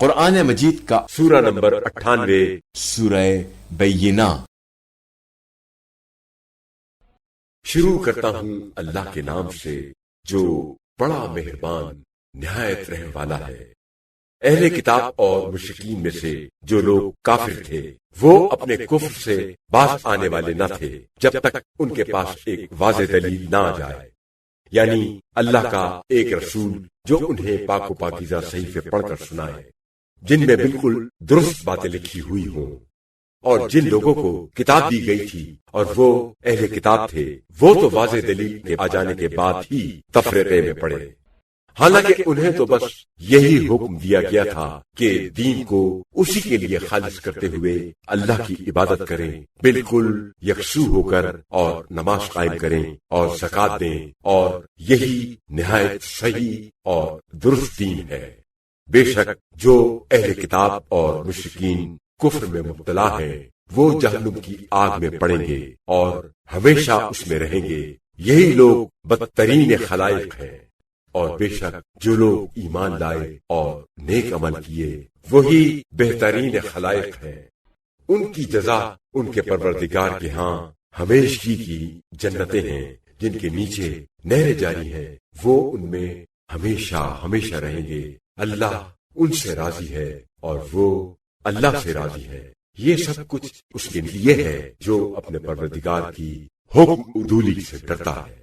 قرآن مجید کا سورہ نمبر 98 سورہ بینہ۔ شروع کرتا ہوں اللہ کے نام سے جو بڑا مہربان نہایت رحم والا ہے۔ اہل کتاب اور مشرکین میں سے جو لوگ کافر تھے وہ اپنے کفر سے باز آنے والے نہ تھے جب تک ان کے پاس ایک واضح دلیل نہ آ جائے، یعنی اللہ کا ایک رسول جو انہیں پاک و پاکیزہ صحیفے پڑھ کر سنائے جن میں بالکل درست باتیں لکھی ہوئی ہوں، اور جن لوگوں کو کتاب دی گئی تھی اور وہ اہل کتاب تھے وہ تو واضح دلیل کے آ جانے کے بعد ہی تفریقے میں پڑے، حالانکہ انہیں تو بس یہی حکم دیا گیا تھا کہ دین کو اسی کے لیے خالص کرتے ہوئے اللہ کی عبادت کریں، بالکل یکسو ہو کر، اور نماز قائم کریں اور زکوٰۃ دیں، اور یہی نہایت صحیح اور درست دین ہے۔ بے شک جو اہل کتاب اور مشرکین کفر میں مبتلا ہیں وہ جہنم کی آگ میں پڑیں گے اور ہمیشہ اس میں رہیں گے، یہی لوگ بدترین خلائق ہیں، اور بے شک جو لوگ ایمان لائے اور نیک عمل کیے وہی بہترین خلائق ہیں، ان کی جزا ان کے پروردگار کے ہاں ہمیشگی کی جنتیں ہیں جن کے نیچے نہریں جاری ہیں، وہ ان میں ہمیشہ ہمیشہ رہیں گے، اللہ ان سے راضی ہے اور وہ اللہ سے راضی ہے۔ یہ سب کچھ اس کے لیے ہے جو اپنے پروردگار کی حکم عدولی سے ڈرتا ہے۔